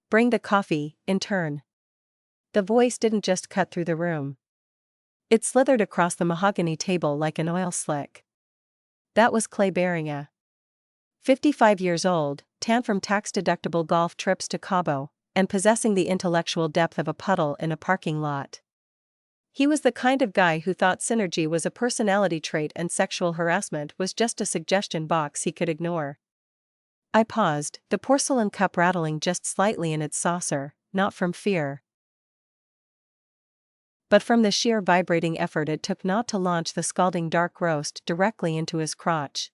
Bring the coffee, intern. The voice didn't just cut through the room. It slithered across the mahogany table like an oil slick. That was Clay Beringa. 55 years old, tan from tax-deductible golf trips to Cabo, and possessing the intellectual depth of a puddle in a parking lot. He was the kind of guy who thought synergy was a personality trait and sexual harassment was just a suggestion box he could ignore. I paused, the porcelain cup rattling just slightly in its saucer, not from fear, but from the sheer vibrating effort it took not to launch the scalding dark roast directly into his crotch.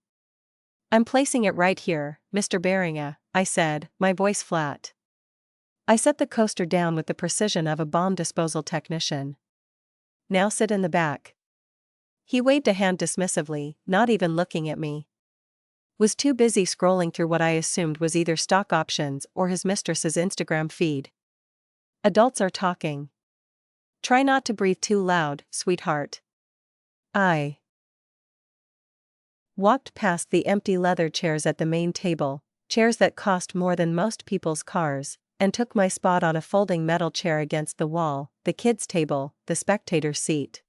"I'm placing it right here, Mr. Beringa," I said, my voice flat. I set the coaster down with the precision of a bomb disposal technician. "Now sit in the back." He waved a hand dismissively, not even looking at me. Was too busy scrolling through what I assumed was either stock options or his mistress's Instagram feed. "Adults are talking. Try not to breathe too loud, sweetheart." I walked past the empty leather chairs at the main table, chairs that cost more than most people's cars, and took my spot on a folding metal chair against the wall, the kids' table, the spectator's seat.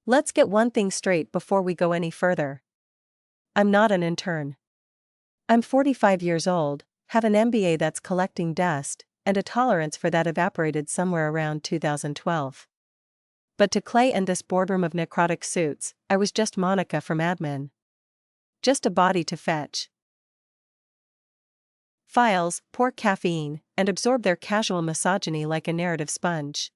Let's get one thing straight before we go any further. I'm not an intern. I'm 45 years old, have an MBA that's collecting dust, and a tolerance for that evaporated somewhere around 2012. But to Clay and this boardroom of necrotic suits, I was just Monica from admin. Just a body to fetch files, pour caffeine, and absorb their casual misogyny like a narrative sponge.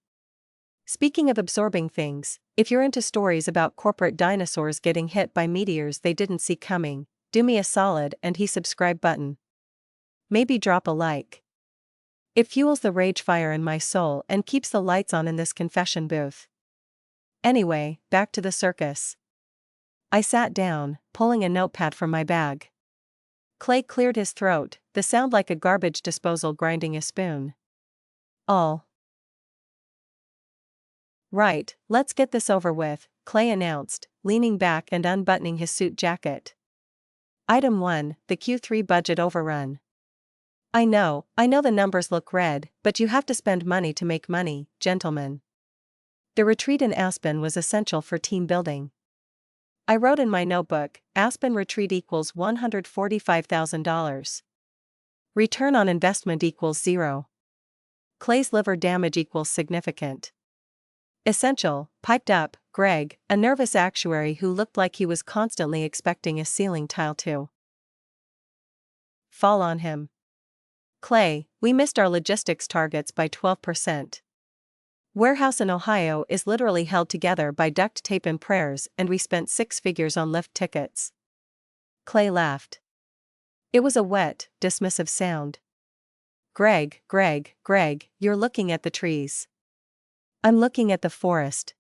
Speaking of absorbing things, if you're into stories about corporate dinosaurs getting hit by meteors they didn't see coming, do me a solid and hit subscribe button. Maybe drop a like. It fuels the rage fire in my soul and keeps the lights on in this confession booth. Anyway, back to the circus. I sat down, pulling a notepad from my bag. Clay cleared his throat, the sound like a garbage disposal grinding a spoon. "All right, let's get this over with," Clay announced, leaning back and unbuttoning his suit jacket. Item 1, the Q3 budget overrun. I know the numbers look red, but you have to spend money to make money, gentlemen. The retreat in Aspen was essential for team building. I wrote in my notebook, Aspen retreat equals $145,000. Return on investment equals 0. Clay's liver damage equals significant. Essential, piped up, Greg, a nervous actuary who looked like he was constantly expecting a ceiling tile to fall on him. Clay, we missed our logistics targets by 12%. Warehouse in Ohio is literally held together by duct tape and prayers, and we spent 6 figures on lift tickets. Clay laughed. It was a wet, dismissive sound. Greg, you're looking at the trees. I'm looking at the forest.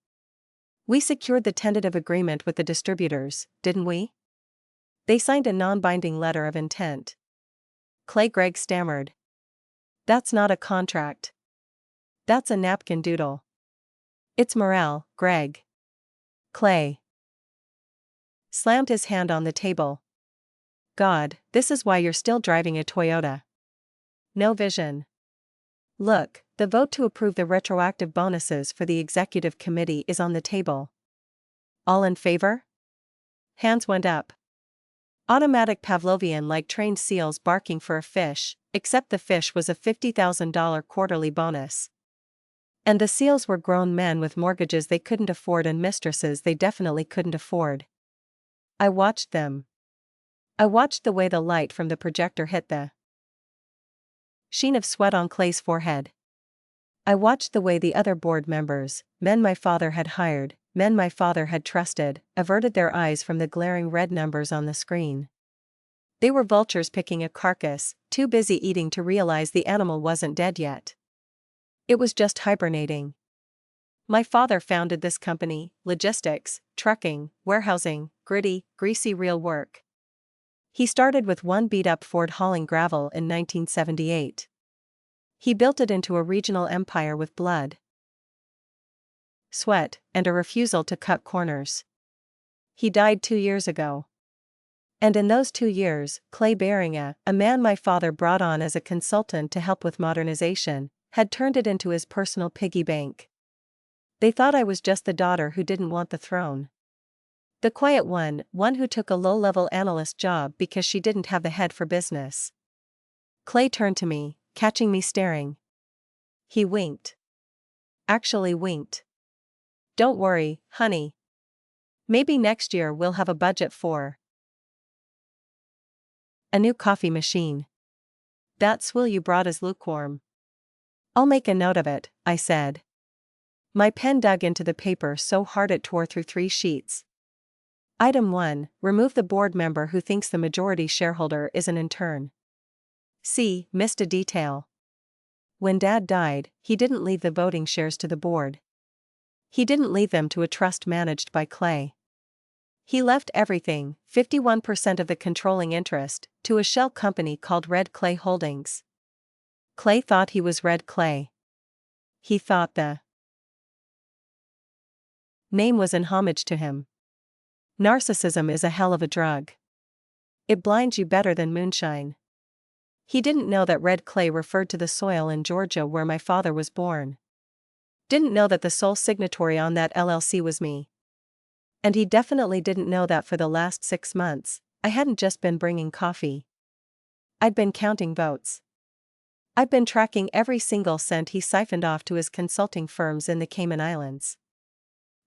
We secured the tentative agreement with the distributors, didn't we? They signed a non-binding letter of intent. Greg stammered. That's not a contract. That's a napkin doodle. It's morale, Greg. Clay slammed his hand on the table. God, this is why you're still driving a Toyota. No vision. Look, the vote to approve the retroactive bonuses for the executive committee is on the table. All in favor? Hands went up. Automatic Pavlovian like trained seals barking for a fish, except the fish was a $50,000 quarterly bonus. And the seals were grown men with mortgages they couldn't afford and mistresses they definitely couldn't afford. I watched them. I watched the way the light from the projector hit the sheen of sweat on Clay's forehead. I watched the way the other board members, men my father had hired, men my father had trusted, averted their eyes from the glaring red numbers on the screen. They were vultures picking a carcass, too busy eating to realize the animal wasn't dead yet. It was just hibernating. My father founded this company, logistics, trucking, warehousing, gritty, greasy real work. He started with one beat-up Ford hauling gravel in 1978. He built it into a regional empire with blood, sweat, and a refusal to cut corners. He died 2 years ago. And in those 2 years, Clay Beringa, a man my father brought on as a consultant to help with modernization, had turned it into his personal piggy bank. They thought I was just the daughter who didn't want the throne. The quiet one who took a low-level analyst job because she didn't have the head for business. Clay turned to me, catching me staring. He winked. Actually winked. Don't worry, honey. Maybe next year we'll have a budget for a new coffee machine. That swill you brought is lukewarm. I'll make a note of it, I said. My pen dug into the paper so hard it tore through 3 sheets. Item 1, remove the board member who thinks the majority shareholder is an intern. C, missed a detail. When Dad died, he didn't leave the voting shares to the board. He didn't leave them to a trust managed by Clay. He left everything, 51% of the controlling interest, to a shell company called Red Clay Holdings. Clay thought he was Red Clay. He thought the name was in homage to him. Narcissism is a hell of a drug. It blinds you better than moonshine. He didn't know that red clay referred to the soil in Georgia where my father was born. Didn't know that the sole signatory on that LLC was me. And he definitely didn't know that for the last 6 months, I hadn't just been bringing coffee. I'd been counting votes. I'd been tracking every single cent he siphoned off to his consulting firms in the Cayman Islands.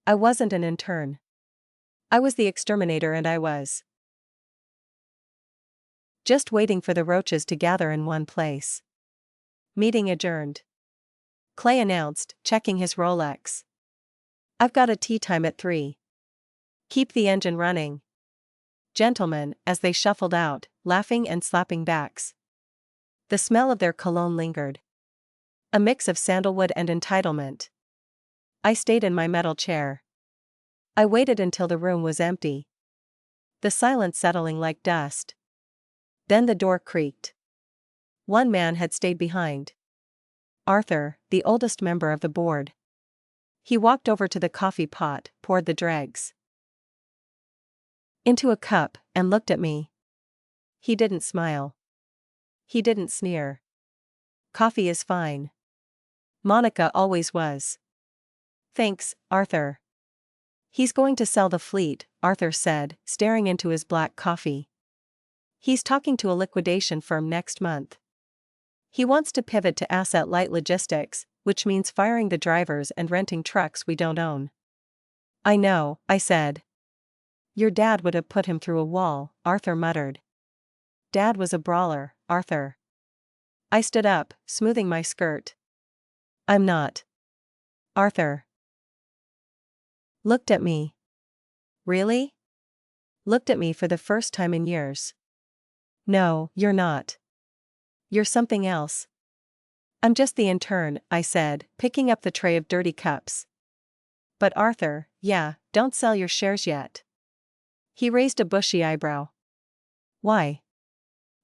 I wasn't an intern. I was the exterminator, and I was just waiting for the roaches to gather in one place. Meeting adjourned. Clay announced, checking his Rolex. I've got a tea time at 3. Keep the engine running. Gentlemen, as they shuffled out, laughing and slapping backs. The smell of their cologne lingered. A mix of sandalwood and entitlement. I stayed in my metal chair. I waited until the room was empty. The silence settling like dust. Then the door creaked. One man had stayed behind. Arthur, the oldest member of the board. He walked over to the coffee pot, poured the dregs into a cup, and looked at me. He didn't smile. He didn't sneer. Coffee is fine. Monica always was. Thanks, Arthur. He's going to sell the fleet, Arthur said, staring into his black coffee. He's talking to a liquidation firm next month. He wants to pivot to asset-light logistics, which means firing the drivers and renting trucks we don't own. I know, I said. Your dad would have put him through a wall, Arthur muttered. Dad was a brawler, Arthur. I stood up, smoothing my skirt. I'm not. Arthur looked at me. Really? Looked at me for the first time in years. No, you're not. You're something else. I'm just the intern, I said, picking up the tray of dirty cups. But Arthur, yeah, don't sell your shares yet. He raised a bushy eyebrow. Why?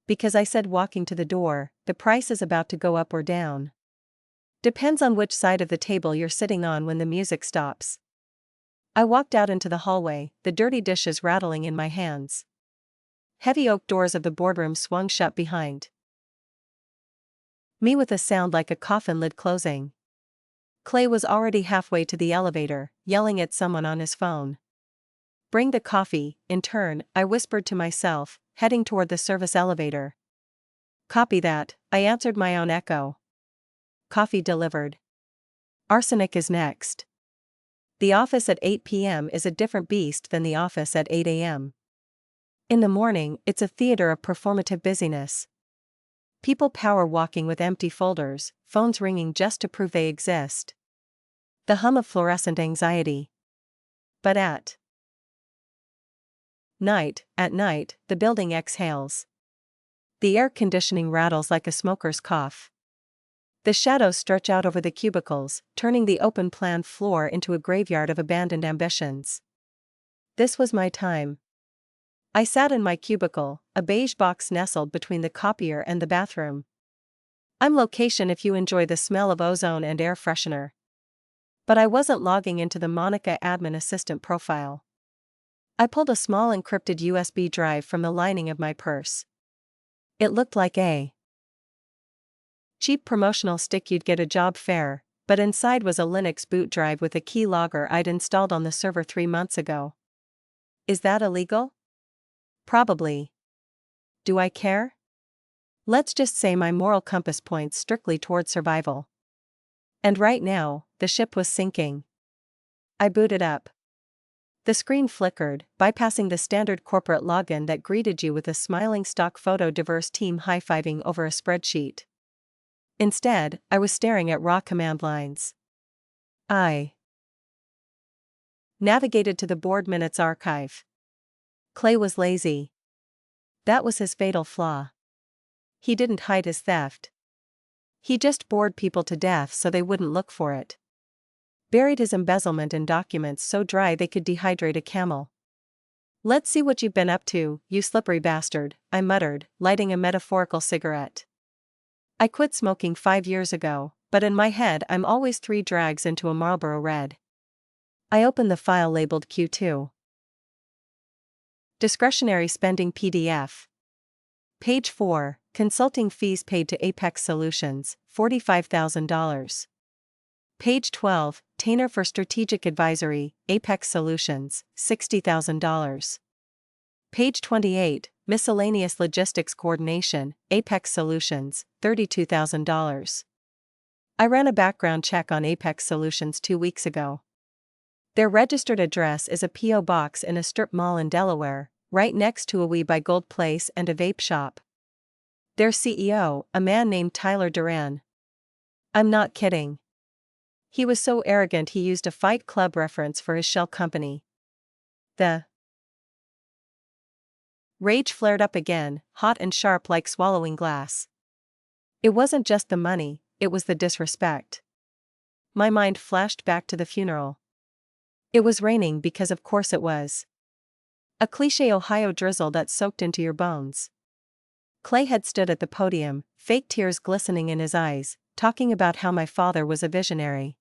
Because I said, walking to the door, the price is about to go up or down. Depends on which side of the table you're sitting on when the music stops. I walked out into the hallway, the dirty dishes rattling in my hands. Heavy oak doors of the boardroom swung shut behind me with a sound like a coffin lid closing. Clay was already halfway to the elevator, yelling at someone on his phone. Bring the coffee, intern, I whispered to myself, heading toward the service elevator. Copy that, I answered my own echo. Coffee delivered. Arsenic is next. The office at 8 p.m. is a different beast than the office at 8 a.m. In the morning, it's a theater of performative busyness. People power walking with empty folders, phones ringing just to prove they exist. The hum of fluorescent anxiety. But at night, the building exhales. The air conditioning rattles like a smoker's cough. The shadows stretch out over the cubicles, turning the open-plan floor into a graveyard of abandoned ambitions. This was my time. I sat in my cubicle, a beige box nestled between the copier and the bathroom. I'm location if you enjoy the smell of ozone and air freshener. But I wasn't logging into the Monica admin assistant profile. I pulled a small encrypted USB drive from the lining of my purse. It looked like a cheap promotional stick you'd get a job fair, but inside was a Linux boot drive with a keylogger I'd installed on the server 3 months ago. Is that illegal? Probably. Do I care? Let's just say my moral compass points strictly toward survival. And right now, the ship was sinking. I booted up. The screen flickered, bypassing the standard corporate login that greeted you with a smiling stock photo diverse team high-fiving over a spreadsheet. Instead, I was staring at raw command lines. I navigated to the board minutes archive. Clay was lazy. That was his fatal flaw. He didn't hide his theft. He just bored people to death so they wouldn't look for it. Buried his embezzlement in documents so dry they could dehydrate a camel. Let's see what you've been up to, you slippery bastard, I muttered, lighting a metaphorical cigarette. I quit smoking 5 years ago, but in my head I'm always 3 drags into a Marlboro Red. I opened the file labeled Q2. Discretionary spending PDF. Page 4, consulting fees paid to Apex Solutions, $45,000. Page 12, Tainer for Strategic Advisory, Apex Solutions, $60,000. Page 28, Miscellaneous Logistics Coordination, Apex Solutions, $32,000. I ran a background check on Apex Solutions 2 weeks ago. Their registered address is a P.O. box in a strip mall in Delaware, right next to a We Buy Gold place and a vape shop. Their CEO, a man named Tyler Duran. I'm not kidding. He was so arrogant he used a Fight Club reference for his shell company. The rage flared up again, hot and sharp like swallowing glass. It wasn't just the money, it was the disrespect. My mind flashed back to the funeral. It was raining because of course it was. A cliché Ohio drizzle that soaked into your bones. Clay had stood at the podium, fake tears glistening in his eyes, talking about how my father was a visionary.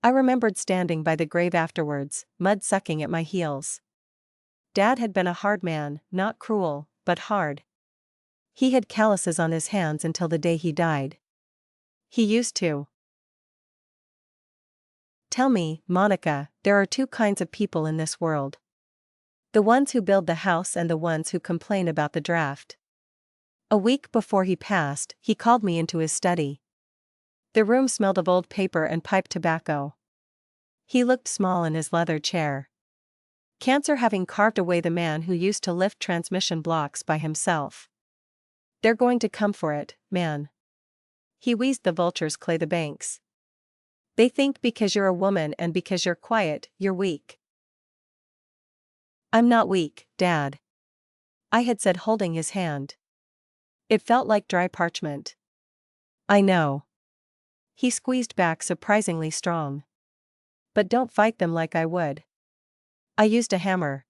I remembered standing by the grave afterwards, mud sucking at my heels. Dad had been a hard man, not cruel, but hard. He had calluses on his hands until the day he died. He used to tell me, Monica, there are 2 kinds of people in this world. The ones who build the house and the ones who complain about the draft. A week before he passed, he called me into his study. The room smelled of old paper and pipe tobacco. He looked small in his leather chair. Cancer having carved away the man who used to lift transmission blocks by himself. They're going to come for it, man. He wheezed the vultures Clay the banks. They think because you're a woman and because you're quiet, you're weak. I'm not weak, Dad. I had said, holding his hand. It felt like dry parchment. I know. He squeezed back surprisingly strong. But don't fight them like I would. I used a hammer.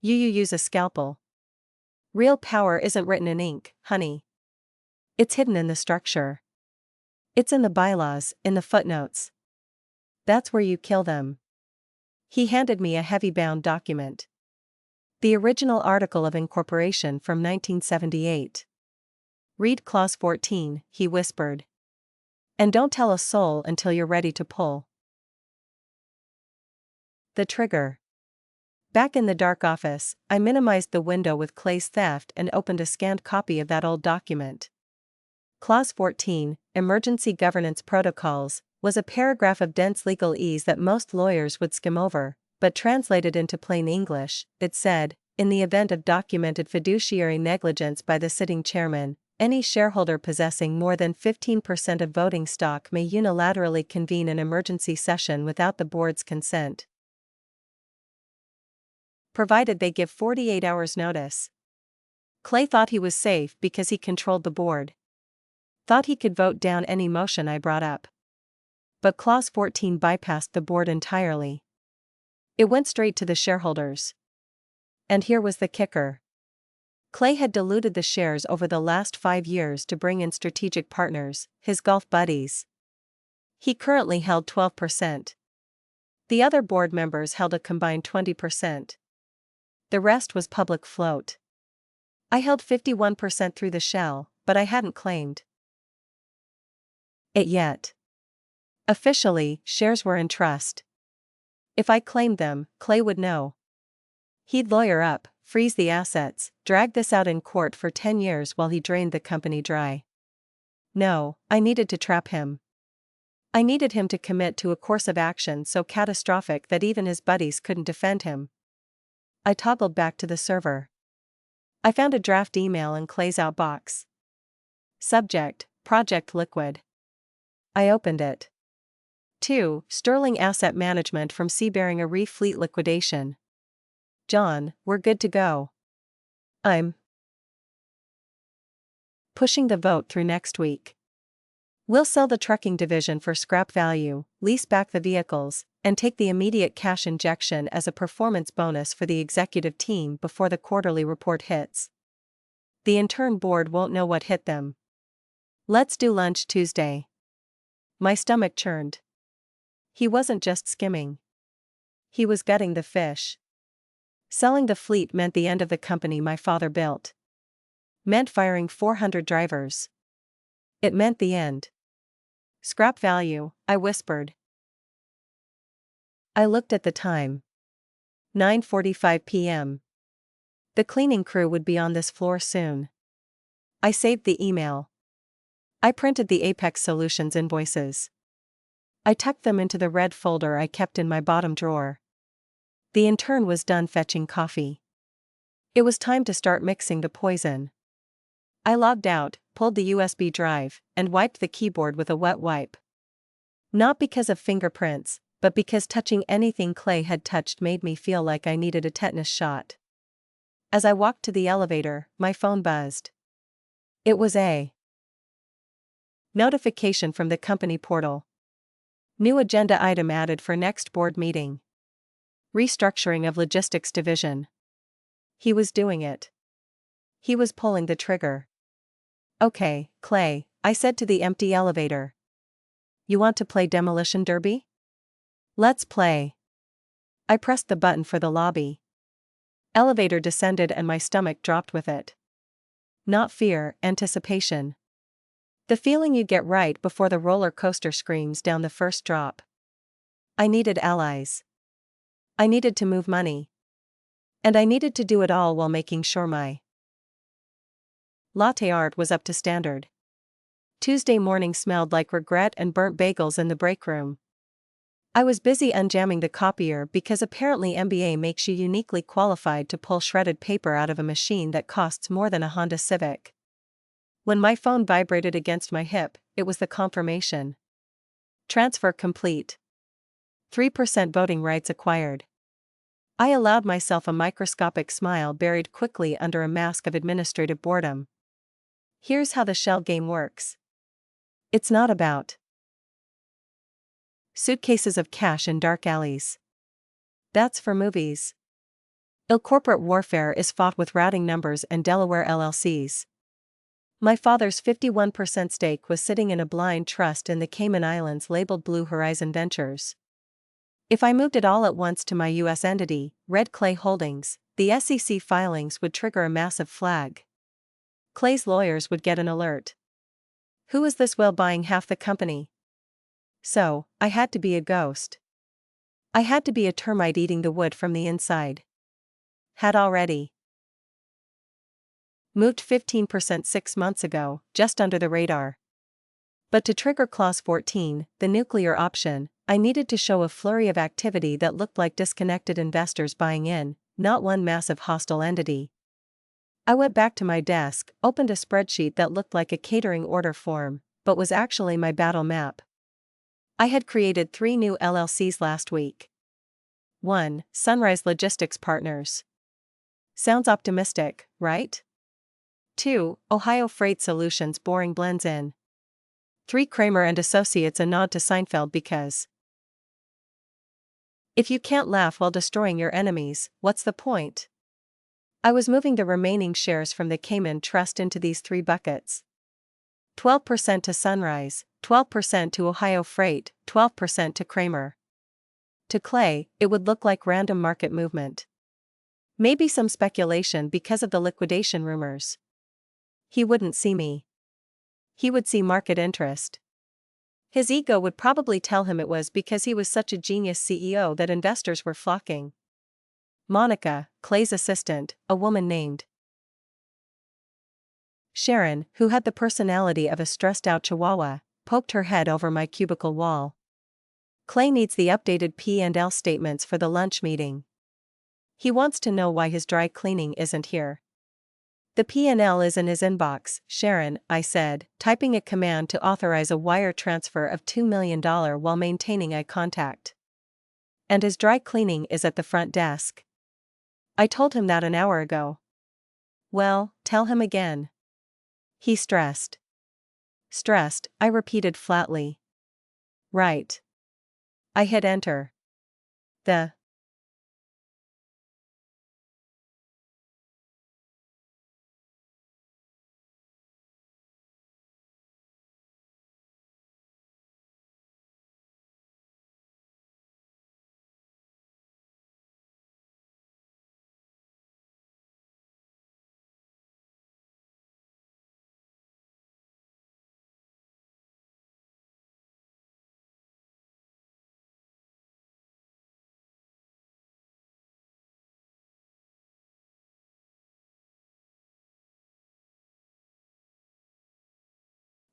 You use a scalpel. Real power isn't written in ink, honey. It's hidden in the structure. It's in the bylaws, in the footnotes. That's where you kill them. He handed me a heavy-bound document. The original article of incorporation from 1978. Read Clause 14, he whispered. And don't tell a soul until you're ready to pull the trigger. Back in the dark office, I minimized the window with Clay's theft and opened a scanned copy of that old document. Clause 14, Emergency Governance Protocols, was a paragraph of dense legalese that most lawyers would skim over, but translated into plain English, it said, in the event of documented fiduciary negligence by the sitting chairman, any shareholder possessing more than 15% of voting stock may unilaterally convene an emergency session without the board's consent, provided they give 48 hours notice. Clay thought he was safe because he controlled the board. Thought he could vote down any motion I brought up. But Clause 14 bypassed the board entirely. It went straight to the shareholders. And here was the kicker. Clay had diluted the shares over the last 5 years to bring in strategic partners, his golf buddies. He currently held 12%. The other board members held a combined 20%. the rest was public float. I held 51% through the shell, but I hadn't claimed it yet. Officially, shares were in trust. If I claimed them, Clay would know. He'd lawyer up, freeze the assets, drag this out in court for 10 years while he drained the company dry. No, I needed to trap him. I needed him to commit to a course of action so catastrophic that even his buddies couldn't defend him. I toggled back to the server. I found a draft email in Clay's outbox. Subject: Project Liquid. I opened it. 2. Sterling Asset Management from Seabearing a Reef Fleet Liquidation. John, we're good to go. I'm pushing the vote through next week. We'll sell the trucking division for scrap value, lease back the vehicles, and take the immediate cash injection as a performance bonus for the executive team before the quarterly report hits. The intern board won't know what hit them. Let's do lunch Tuesday. My stomach churned. He wasn't just skimming. He was gutting the fish. Selling the fleet meant the end of the company my father built. Meant firing 400 drivers. It meant the end. Scrap value, I whispered. I looked at the time. 9:45 p.m. The cleaning crew would be on this floor soon. I saved the email. I printed the Apex Solutions invoices. I tucked them into the red folder I kept in my bottom drawer. The intern was done fetching coffee. It was time to start mixing the poison. I logged out, pulled the USB drive, and wiped the keyboard with a wet wipe. Not because of fingerprints, but because touching anything Clay had touched made me feel like I needed a tetanus shot. As I walked to the elevator, my phone buzzed. It was a notification from the company portal. New agenda item added for next board meeting. Restructuring of logistics division. He was doing it. He was pulling the trigger. Okay, Clay, I said to the empty elevator. You want to play demolition derby? Let's play. I pressed the button for the lobby. Elevator descended and my stomach dropped with it. Not fear, anticipation. The feeling you get right before the roller coaster screams down the first drop. I needed allies. I needed to move money. And I needed to do it all while making sure my latte art was up to standard. Tuesday morning smelled like regret and burnt bagels in the break room. I was busy unjamming the copier because apparently MBA makes you uniquely qualified to pull shredded paper out of a machine that costs more than a Honda Civic. When my phone vibrated against my hip, it was the confirmation. Transfer complete. 3% voting rights acquired. I allowed myself a microscopic smile buried quickly under a mask of administrative boredom. Here's how the shell game works. It's not about suitcases of cash in dark alleys. That's for movies. Corporate warfare is fought with routing numbers and Delaware LLCs. My father's 51% stake was sitting in a blind trust in the Cayman Islands labeled Blue Horizon Ventures. If I moved it all at once to my U.S. entity, Red Clay Holdings, the SEC filings would trigger a massive flag. Clay's lawyers would get an alert. Who is this whale buying half the company? So, I had to be a ghost. I had to be a termite eating the wood from the inside. Had already moved 15% 6 months ago, just under the radar. But to trigger Clause 14, the nuclear option, I needed to show a flurry of activity that looked like disconnected investors buying in, not one massive hostile entity. I went back to my desk, opened a spreadsheet that looked like a catering order form, but was actually my battle map. I had created 3 new LLCs last week. 1. Sunrise Logistics Partners. Sounds optimistic, right? 2. Ohio Freight Solutions Boring Blends In. 3. Kramer and Associates, a nod to Seinfeld because if you can't laugh while destroying your enemies, what's the point? I was moving the remaining shares from the Cayman Trust into these 3 buckets. 12% to Sunrise, 12% to Ohio Freight, 12% to Kramer. To Clay, it would look like random market movement. Maybe some speculation because of the liquidation rumors. He wouldn't see me. He would see market interest. His ego would probably tell him it was because he was such a genius CEO that investors were flocking. Monica, Clay's assistant, a woman named Sharon, who had the personality of a stressed-out chihuahua, poked her head over my cubicle wall. Clay needs the updated P&L statements for the lunch meeting. He wants to know why his dry cleaning isn't here. The P&L is in his inbox, Sharon, I said, typing a command to authorize a wire transfer of $2 million while maintaining eye contact. And his dry cleaning is at the front desk. I told him that an hour ago. Well, tell him again. He stressed. Stressed, I repeated flatly. Right. I hit enter. The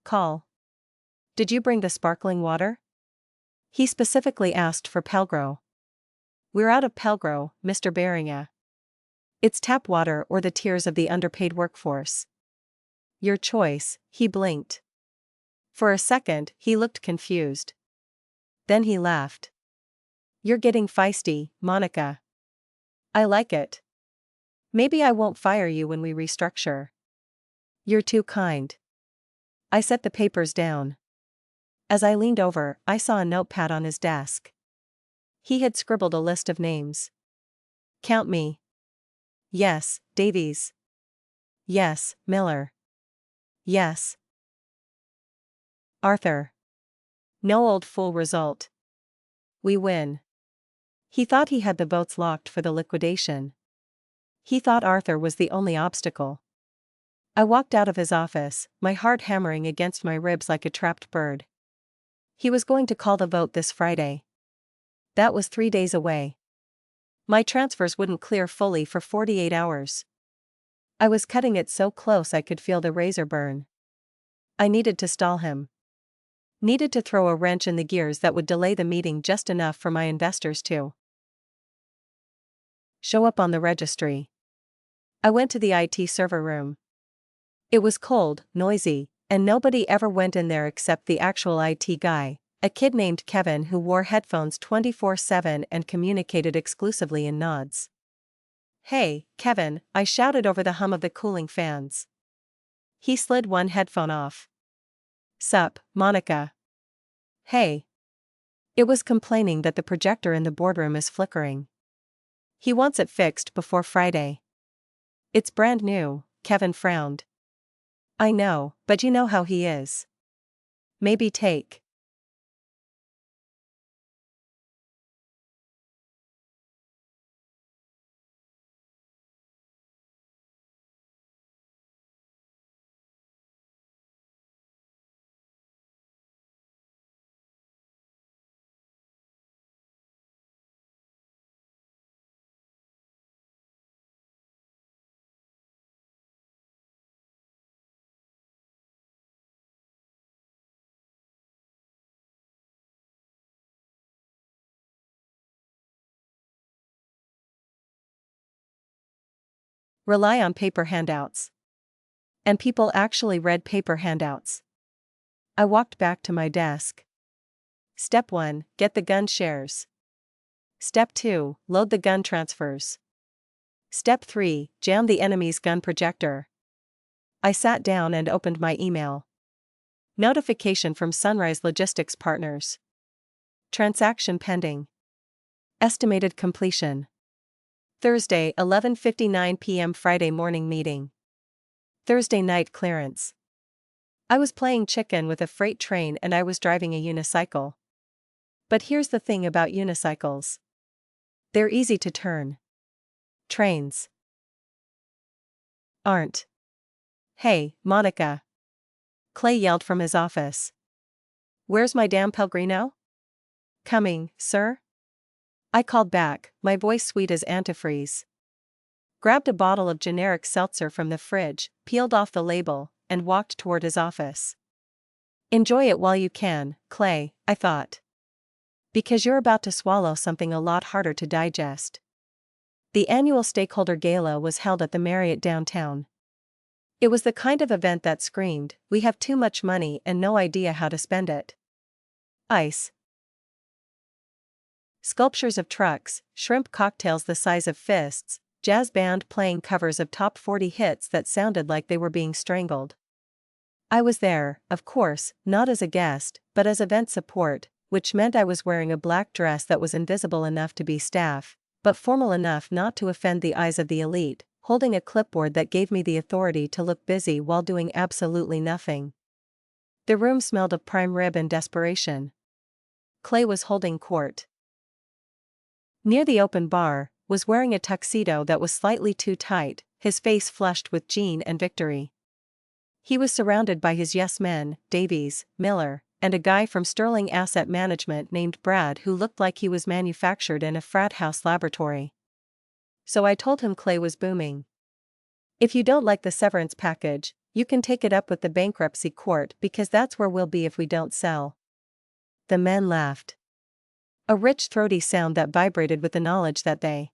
call. Did you bring the sparkling water? He specifically asked for Pelgro. We're out of Pelgro, Mr. Beringa. It's tap water or the tears of the underpaid workforce. Your choice, he blinked. For a second, he looked confused. Then he laughed. You're getting feisty, Monica. I like it. Maybe I won't fire you when we restructure. You're too kind. I set the papers down. As I leaned over, I saw a notepad on his desk. He had scribbled a list of names. Count me. Yes, Davies. Yes, Miller. Yes. Arthur. No old fool result. We win. He thought he had the votes locked for the liquidation. He thought Arthur was the only obstacle. I walked out of his office, my heart hammering against my ribs like a trapped bird. He was going to call the vote this Friday. That was 3 days away. My transfers wouldn't clear fully for 48 hours. I was cutting it so close I could feel the razor burn. I needed to stall him. Needed to throw a wrench in the gears that would delay the meeting just enough for my investors to show up on the registry. I went to the IT server room. It was cold, noisy, and nobody ever went in there except the actual IT guy, a kid named Kevin who wore headphones 24/7 and communicated exclusively in nods. Hey, Kevin, I shouted over the hum of the cooling fans. He slid one headphone off. Sup, Monica. Hey. It was complaining that the projector in the boardroom is flickering. He wants it fixed before Friday. It's brand new, Kevin frowned. I know, but you know how he is. Maybe take rely on paper handouts. And people actually read paper handouts. I walked back to my desk. Step 1, get the gun shares. Step 2, load the gun transfers. Step 3, jam the enemy's gun projector. I sat down and opened my email. Notification from Sunrise Logistics Partners. Transaction pending. Estimated completion. Thursday, 11:59 p.m. Friday morning meeting. Thursday night clearance. I was playing chicken with a freight train and I was driving a unicycle. But here's the thing about unicycles. They're easy to turn. Trains. Aren't. Hey, Monica. Clay yelled from his office. Where's my damn Pellegrino? Coming, sir? I called back, my voice sweet as antifreeze. Grabbed a bottle of generic seltzer from the fridge, peeled off the label, and walked toward his office. Enjoy it while you can, Clay, I thought. Because you're about to swallow something a lot harder to digest. The annual stakeholder gala was held at the Marriott downtown. It was the kind of event that screamed, "We have too much money and no idea how to spend it." Ice. Sculptures of trucks, shrimp cocktails the size of fists, jazz band playing covers of top 40 hits that sounded like they were being strangled. I was there, of course, not as a guest, but as event support, which meant I was wearing a black dress that was invisible enough to be staff, but formal enough not to offend the eyes of the elite, holding a clipboard that gave me the authority to look busy while doing absolutely nothing. The room smelled of prime rib and desperation. Clay was holding court. Near the open bar, was wearing a tuxedo that was slightly too tight, his face flushed with gene and victory. He was surrounded by his yes men, Davies, Miller, and a guy from Sterling Asset Management named Brad who looked like he was manufactured in a frat house laboratory. So I told him Clay was booming. If you don't like the severance package, you can take it up with the bankruptcy court because that's where we'll be if we don't sell. The men laughed. A rich throaty sound that vibrated with the knowledge that they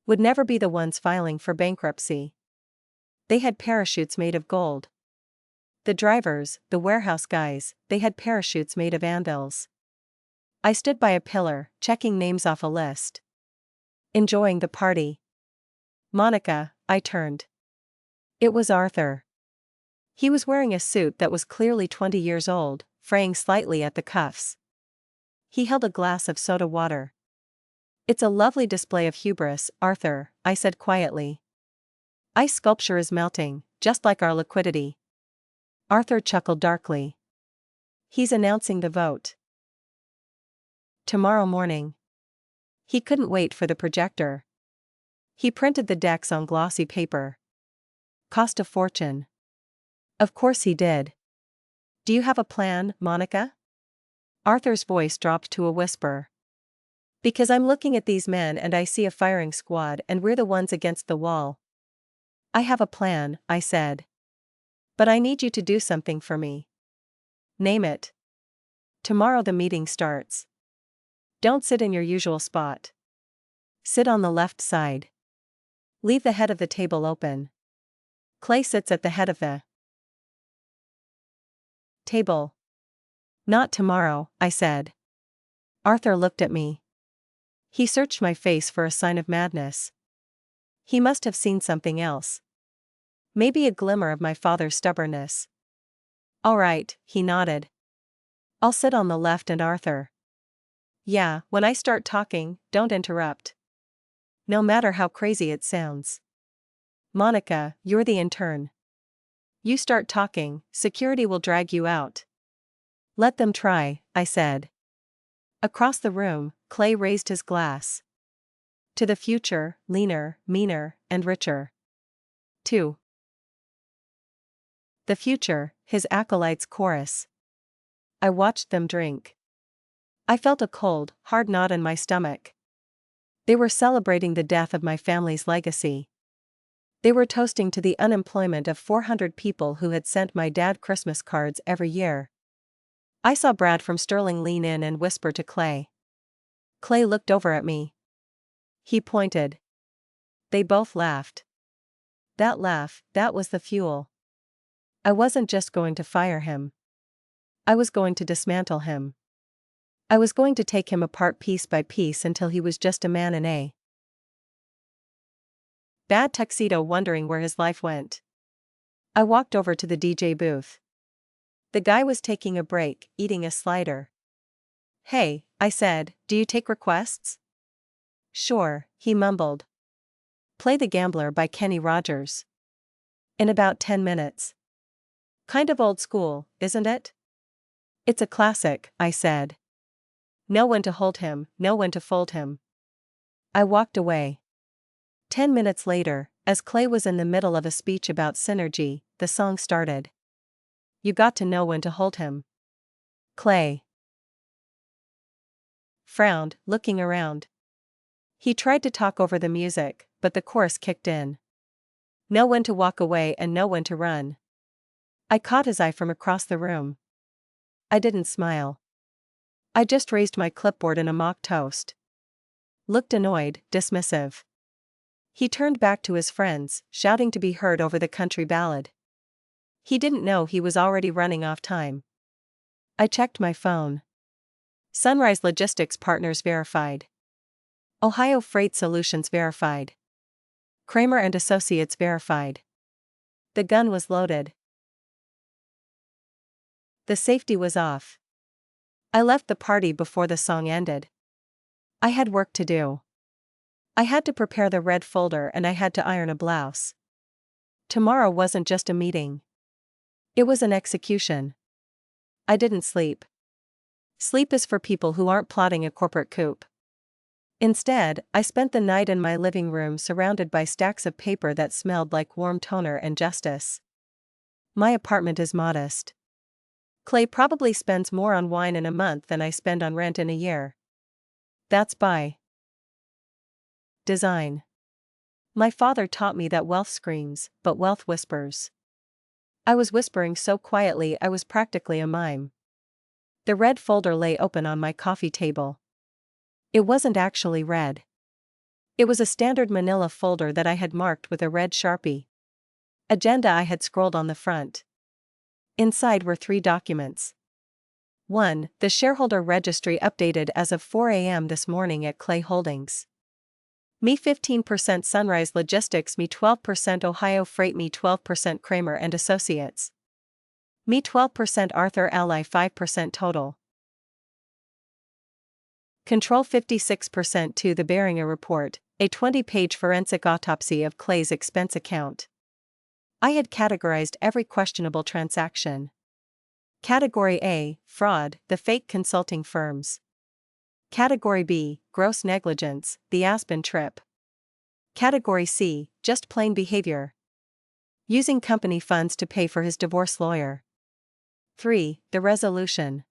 would never be the ones filing for bankruptcy. They had parachutes made of gold. The drivers, the warehouse guys, they had parachutes made of anvils. I stood by a pillar, checking names off a list. Enjoying the party. Monica, I turned. It was Arthur. He was wearing a suit that was clearly 20 years old, fraying slightly at the cuffs. He held a glass of soda water. It's a lovely display of hubris, Arthur, I said quietly. Ice sculpture is melting, just like our liquidity. Arthur chuckled darkly. He's announcing the vote. Tomorrow morning. He couldn't wait for the projector. He printed the decks on glossy paper. Cost a fortune. Of course he did. Do you have a plan, Monica? Arthur's voice dropped to a whisper. Because I'm looking at these men and I see a firing squad and we're the ones against the wall. I have a plan, I said. But I need you to do something for me. Name it. Tomorrow the meeting starts. Don't sit in your usual spot. Sit on the left side. Leave the head of the table open. Clay sits at the head of the table. Not tomorrow, I said. Arthur looked at me. He searched my face for a sign of madness. He must have seen something else. Maybe a glimmer of my father's stubbornness. All right, he nodded. I'll sit on the left and Arthur. Yeah, when I start talking, don't interrupt. No matter how crazy it sounds. Monica, you're the intern. You start talking, security will drag you out. Let them try, I said. Across the room, Clay raised his glass. To the future, leaner, meaner, and richer. 2. The future, his acolytes chorus. I watched them drink. I felt a cold, hard knot in my stomach. They were celebrating the death of my family's legacy. They were toasting to the unemployment of 400 people who had sent my dad Christmas cards every year. I saw Brad from Sterling lean in and whisper to Clay. Clay looked over at me. He pointed. They both laughed. That laugh, that was the fuel. I wasn't just going to fire him. I was going to dismantle him. I was going to take him apart piece by piece until he was just a man in a bad tuxedo wondering where his life went. I walked over to the DJ booth. The guy was taking a break, eating a slider. Hey, I said, do you take requests? Sure, he mumbled. Play The Gambler by Kenny Rogers. In about 10 minutes. Kind of old school, isn't it? It's a classic, I said. Know when to hold him, know when to fold him. I walked away. 10 minutes later, as Clay was in the middle of a speech about synergy, the song started. You got to know when to hold him. Clay frowned, looking around. He tried to talk over the music, but the chorus kicked in. Know when to walk away and know when to run. I caught his eye from across the room. I didn't smile. I just raised my clipboard in a mock toast. Looked annoyed, dismissive. He turned back to his friends, shouting to be heard over the country ballad. He didn't know he was already running off time. I checked my phone. Sunrise Logistics Partners verified. Ohio Freight Solutions verified. Kramer and Associates verified. The gun was loaded. The safety was off. I left the party before the song ended. I had work to do. I had to prepare the red folder and I had to iron a blouse. Tomorrow wasn't just a meeting. It was an execution. I didn't sleep. Sleep is for people who aren't plotting a corporate coup. Instead, I spent the night in my living room surrounded by stacks of paper that smelled like warm toner and justice. My apartment is modest. Clay probably spends more on wine in a month than I spend on rent in a year. That's by design. My father taught me that wealth screams, but wealth whispers. I was whispering so quietly I was practically a mime. The red folder lay open on my coffee table. It wasn't actually red. It was a standard manila folder that I had marked with a red Sharpie. Agenda I had scrolled on the front. Inside were 3 documents. 1. The shareholder registry updated as of 4 a.m. this morning at Clay Holdings. Me 15% Sunrise Logistics, me 12% Ohio Freight, me 12% Kramer and Associates. Me 12% Arthur Ally, 5% total. Control 56% to the Beringer Report, a 20-page forensic autopsy of Clay's expense account. I had categorized every questionable transaction. Category A, fraud, the fake consulting firms. Category B, gross negligence, the Aspen trip. Category C, just plain behavior. Using company funds to pay for his divorce lawyer. 3. The resolution.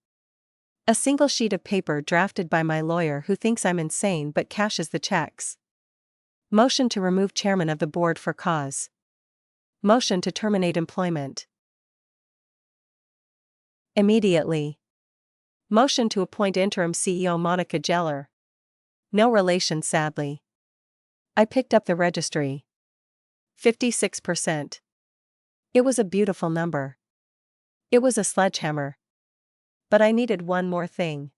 A single sheet of paper drafted by my lawyer who thinks I'm insane but cashes the checks. Motion to remove chairman of the board for cause. Motion to terminate employment. Immediately. Motion to appoint interim CEO Monica Geller. No relation, sadly. I picked up the registry. 56%. It was a beautiful number. It was a sledgehammer. But I needed one more thing.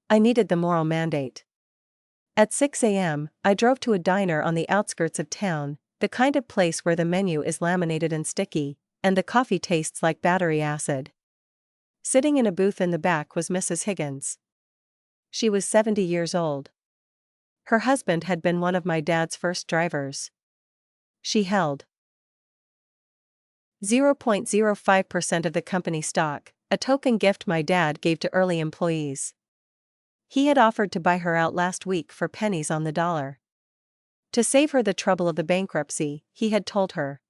I needed the moral mandate. At 6 a.m., I drove to a diner on the outskirts of town, the kind of place where the menu is laminated and sticky, and the coffee tastes like battery acid. Sitting in a booth in the back was Mrs. Higgins. She was 70 years old. Her husband had been one of my dad's first drivers. She held 0.05% of the company stock, a token gift my dad gave to early employees. He had offered to buy her out last week for pennies on the dollar. To save her the trouble of the bankruptcy, he had told her.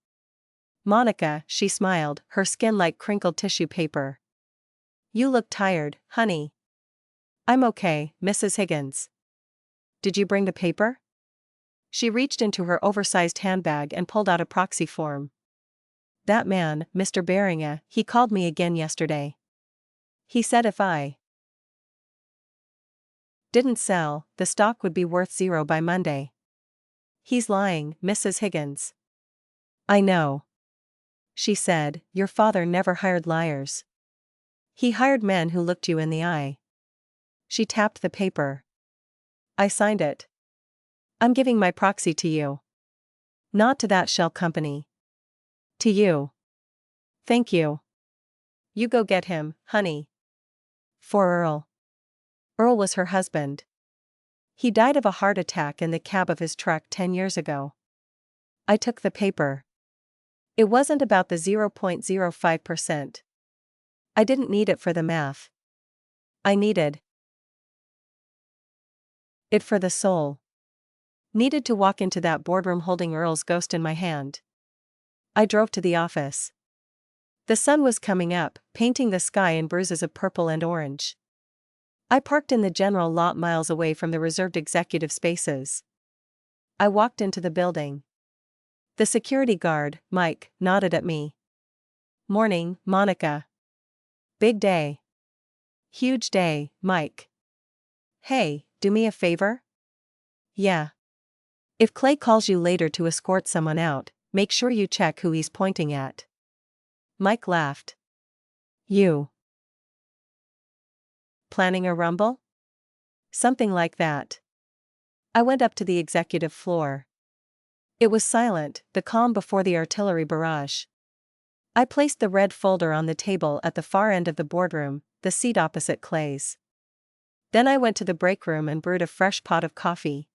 Monica, she smiled, her skin like crinkled tissue paper. You look tired, honey. I'm okay, Mrs. Higgins. Did you bring the paper? She reached into her oversized handbag and pulled out a proxy form. That man, Mr. Beringer, he called me again yesterday. He said if I didn't sell, the stock would be worth 0 by Monday. He's lying, Mrs. Higgins. I know. She said, your father never hired liars. He hired men who looked you in the eye. She tapped the paper. I signed it. I'm giving my proxy to you. Not to that shell company. To you. Thank you. You go get him, honey. For Earl. Earl was her husband. He died of a heart attack in the cab of his truck 10 years ago. I took the paper. It wasn't about the 0.05%. I didn't need it for the math. I needed it for the soul. Needed to walk into that boardroom holding Earl's ghost in my hand. I drove to the office. The sun was coming up, painting the sky in bruises of purple and orange. I parked in the general lot miles away from the reserved executive spaces. I walked into the building. The security guard, Mike, nodded at me. "Morning, Monica." "Big day." "Huge day, Mike." "Hey, do me a favor?" "Yeah. If Clay calls you later to escort someone out, make sure you check who he's pointing at." Mike laughed. "You planning a rumble?" "Something like that." I went up to the executive floor. It was silent, the calm before the artillery barrage. I placed the red folder on the table at the far end of the boardroom, the seat opposite Clay's. Then I went to the break room and brewed a fresh pot of coffee.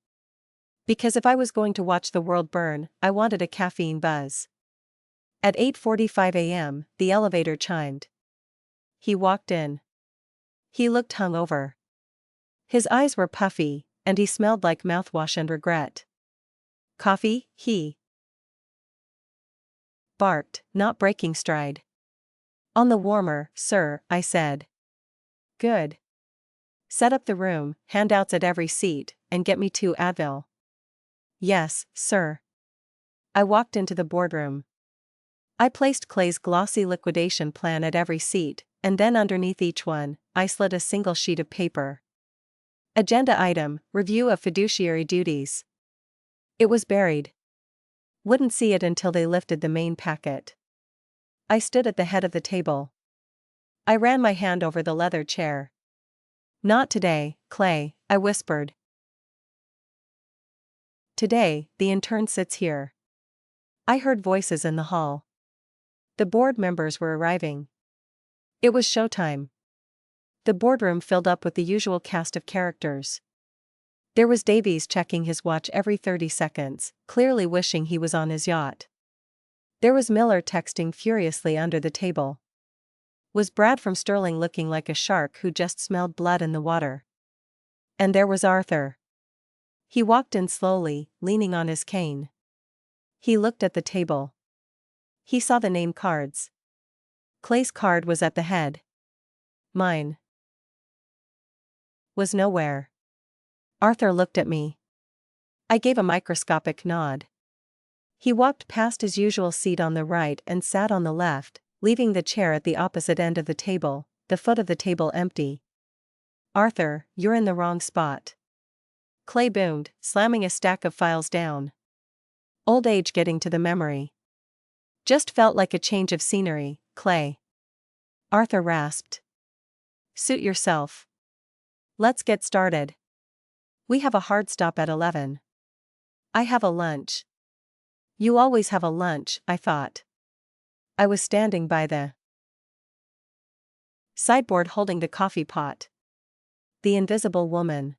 Because if I was going to watch the world burn, I wanted a caffeine buzz. At 8:45 a.m., the elevator chimed. He walked in. He looked hungover. His eyes were puffy, and he smelled like mouthwash and regret. "Coffee?" he barked, not breaking stride. "On the warmer, sir," I said. "Good. Set up the room, handouts at every seat, and get me 2 Advil." "Yes, sir." I walked into the boardroom. I placed Clay's glossy liquidation plan at every seat, and then underneath each one, I slid a single sheet of paper. Agenda item, review of fiduciary duties. It was buried. Wouldn't see it until they lifted the main packet. I stood at the head of the table. I ran my hand over the leather chair. "Not today, Clay," I whispered. "Today, the intern sits here." I heard voices in the hall. The board members were arriving. It was showtime. The boardroom filled up with the usual cast of characters. There was Davies checking his watch every 30 seconds, clearly wishing he was on his yacht. There was Miller texting furiously under the table. Was Brad from Sterling looking like a shark who just smelled blood in the water? And there was Arthur. He walked in slowly, leaning on his cane. He looked at the table. He saw the name cards. Clay's card was at the head. Mine was nowhere. Arthur looked at me. I gave a microscopic nod. He walked past his usual seat on the right and sat on the left, leaving the chair at the opposite end of the table, the foot of the table empty. "Arthur, you're in the wrong spot." Clay boomed, slamming a stack of files down. Old age getting to the memory. "Just felt like a change of scenery, Clay." Arthur rasped. "Suit yourself. Let's get started. We have a hard stop at 11. I have a lunch." "You always have a lunch," I thought. I was standing by the sideboard holding the coffee pot. The invisible woman.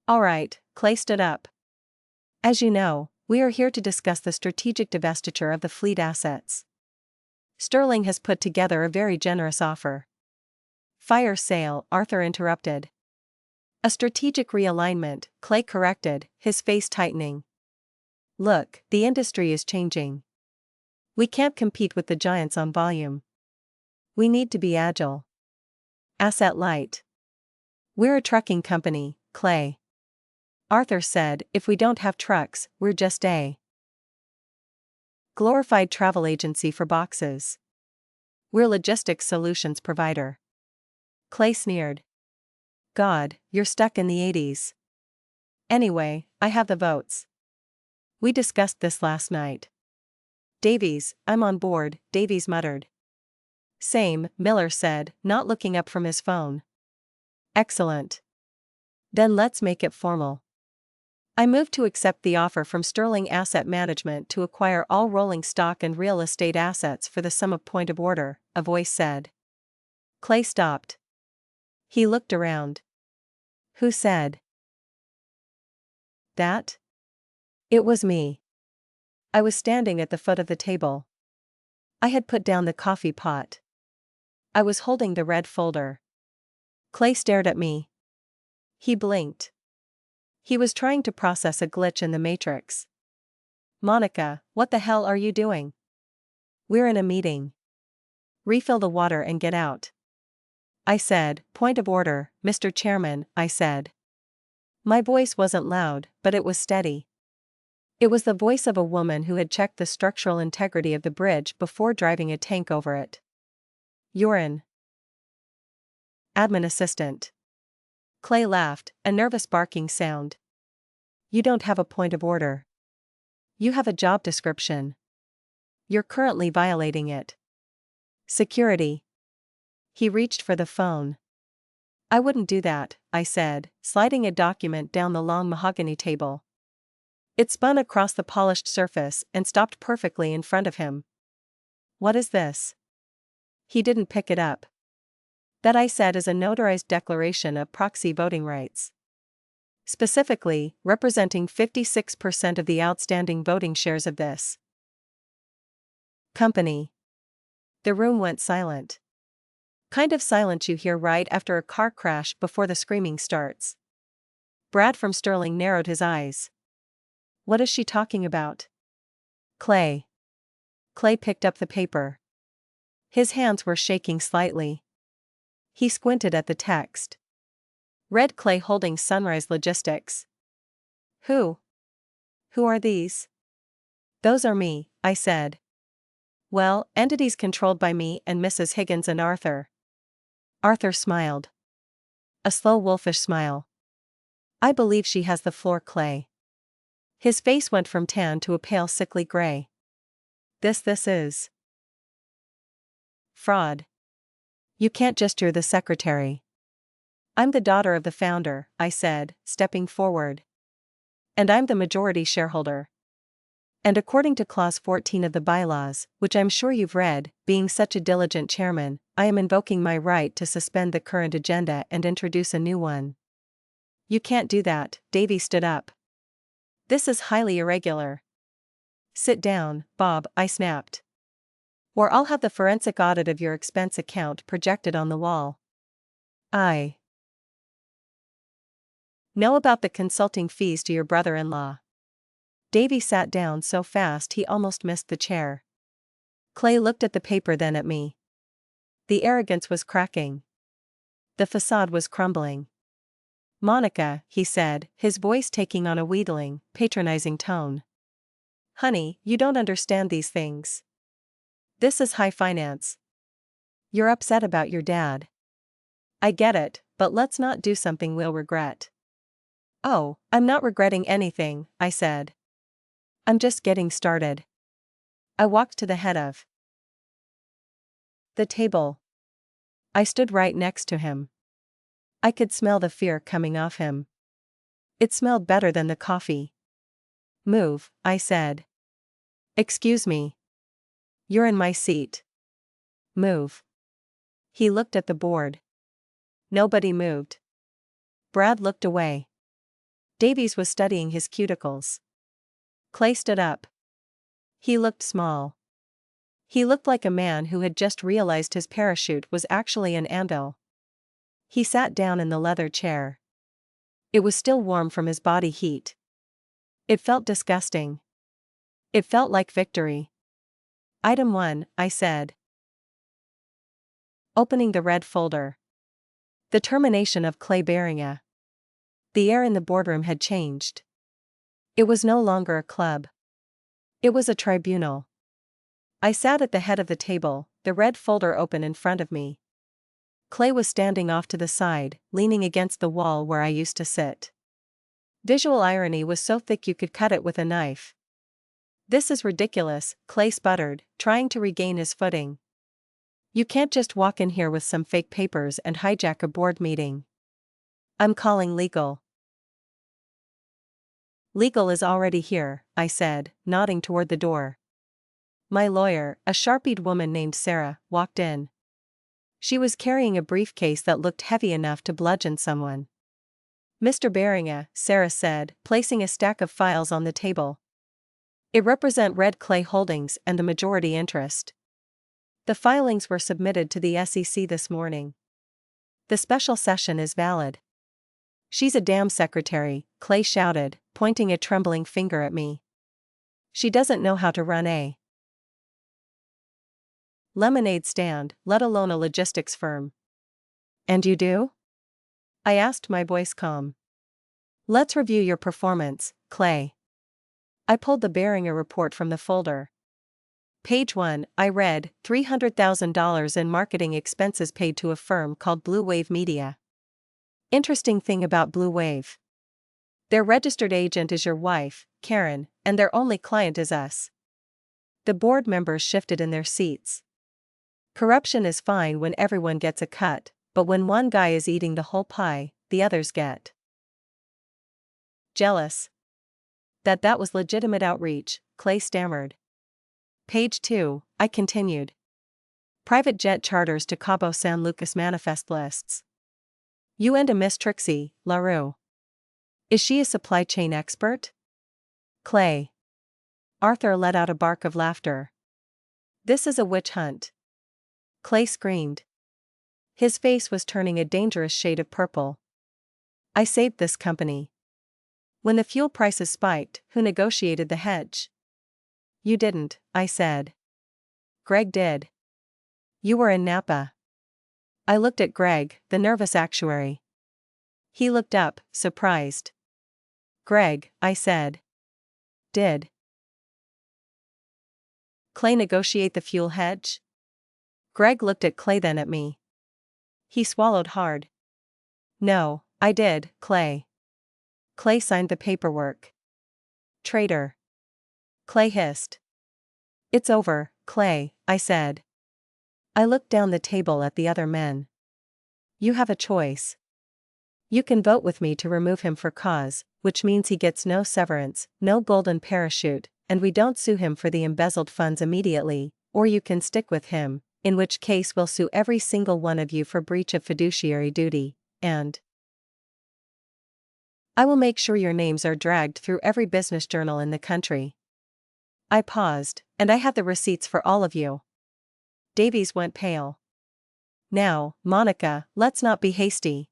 "All right," Clay stood up. "As you know, we are here to discuss the strategic divestiture of the fleet assets. Sterling has put together a very generous offer." "Fire sale," Arthur interrupted. "A strategic realignment," Clay corrected, his face tightening. "Look, the industry is changing. We can't compete with the giants on volume. We need to be agile. Asset light. We're a trucking company, Clay." Arthur said, "If we don't have trucks, we're just a glorified travel agency for boxes. We're logistics solutions provider." Clay sneered. "God, you're stuck in the 80s. Anyway, I have the votes. We discussed this last night." "Davies, I'm on board," Davies muttered. "Same," Miller said, not looking up from his phone. "Excellent. Then let's make it formal. I move to accept the offer from Sterling Asset Management to acquire all rolling stock and real estate assets for the sum of point of order," a voice said. Clay stopped. He looked around. "Who said that?" It was me. I was standing at the foot of the table. I had put down the coffee pot. I was holding the red folder. Clay stared at me. He blinked. He was trying to process a glitch in the matrix. Monica, what the hell are you doing? We're in a meeting. Refill the water and get out. I said, point of order, Mr. Chairman, I said. My voice wasn't loud, but it was steady. It was the voice of a woman who had checked the structural integrity of the bridge before driving a tank over it. Urine. Admin assistant. Clay laughed, a nervous barking sound. You don't have a point of order. You have a job description. You're currently violating it. Security. He reached for the phone. I wouldn't do that, I said, sliding a document down the long mahogany table. It spun across the polished surface and stopped perfectly in front of him. What is this? He didn't pick it up. That, I said, is a notarized declaration of proxy voting rights. Specifically, representing 56% of the outstanding voting shares of this company. The room went silent. Kind of silent you hear right after a car crash before the screaming starts. Brad from Sterling narrowed his eyes. What is she talking about? Clay. Clay picked up the paper. His hands were shaking slightly. He squinted at the text. Read Clay holding Sunrise Logistics. Who? Who are these? Those are me, I said. Well, entities controlled by me and Mrs. Higgins and Arthur. Arthur smiled. A slow wolfish smile. I believe she has the floor, Clay. His face went from tan to a pale sickly gray. This is fraud. You can't just, you're the secretary. I'm the daughter of the founder, I said, stepping forward. And I'm the majority shareholder. And according to Clause 14 of the bylaws, which I'm sure you've read, being such a diligent chairman, I am invoking my right to suspend the current agenda and introduce a new one. You can't do that, Davy stood up. This is highly irregular. Sit down, Bob, I snapped. Or I'll have the forensic audit of your expense account projected on the wall. I know about the consulting fees to your brother-in-law. Davy sat down so fast he almost missed the chair. Clay looked at the paper, then at me. The arrogance was cracking. The facade was crumbling. Monica, he said, his voice taking on a wheedling, patronizing tone. Honey, you don't understand these things. This is high finance. You're upset about your dad. I get it, but let's not do something we'll regret. Oh, I'm not regretting anything, I said. I'm just getting started. I walked to the head of the table. I stood right next to him. I could smell the fear coming off him. It smelled better than the coffee. Move, I said. Excuse me. You're in my seat. Move. He looked at the board. Nobody moved. Brad looked away. Davies was studying his cuticles. Clay stood up. He looked small. He looked like a man who had just realized his parachute was actually an anvil. He sat down in the leather chair. It was still warm from his body heat. It felt disgusting. It felt like victory. Item 1, I said. Opening the red folder. The termination of Clay Beringa. The air in the boardroom had changed. It was no longer a club. It was a tribunal. I sat at the head of the table, the red folder open in front of me. Clay was standing off to the side, leaning against the wall where I used to sit. Visual irony was so thick you could cut it with a knife. This is ridiculous, Clay sputtered, trying to regain his footing. You can't just walk in here with some fake papers and hijack a board meeting. I'm calling legal. Legal is already here, I said, nodding toward the door. My lawyer, a sharp-eyed woman named Sarah, walked in. She was carrying a briefcase that looked heavy enough to bludgeon someone. Mr. Beringa, Sarah said, placing a stack of files on the table. It represent Red Clay Holdings and the majority interest. The filings were submitted to the SEC this morning. The special session is valid. She's a damn secretary, Clay shouted, pointing a trembling finger at me. She doesn't know how to run a lemonade stand, let alone a logistics firm. And you do? I asked, my voice calm. Let's review your performance, Clay. I pulled the Beringer report from the folder. Page 1, I read, $300,000 in marketing expenses paid to a firm called Blue Wave Media. Interesting thing about Blue Wave. Their registered agent is your wife, Karen, and their only client is us. The board members shifted in their seats. Corruption is fine when everyone gets a cut, but when one guy is eating the whole pie, the others get jealous. That was legitimate outreach, Clay stammered. Page 2, I continued. Private jet charters to Cabo San Lucas manifest lists. You and a Miss Trixie, LaRue. Is she a supply chain expert? Clay. Arthur let out a bark of laughter. This is a witch hunt. Clay screamed. His face was turning a dangerous shade of purple. I saved this company. When the fuel prices spiked, who negotiated the hedge? You didn't, I said. Greg did. You were in Napa. I looked at Greg, the nervous actuary. He looked up, surprised. Greg, I said. Did Clay negotiate the fuel hedge? Greg looked at Clay, then at me. He swallowed hard. No, I did, Clay. Clay signed the paperwork. Traitor. Clay hissed. It's over, Clay, I said. I looked down the table at the other men. You have a choice. You can vote with me to remove him for cause, which means he gets no severance, no golden parachute, and we don't sue him for the embezzled funds immediately, or you can stick with him, in which case we'll sue every single one of you for breach of fiduciary duty, and I will make sure your names are dragged through every business journal in the country. I paused, and I have the receipts for all of you. Davies went pale. Now, Monica, let's not be hasty.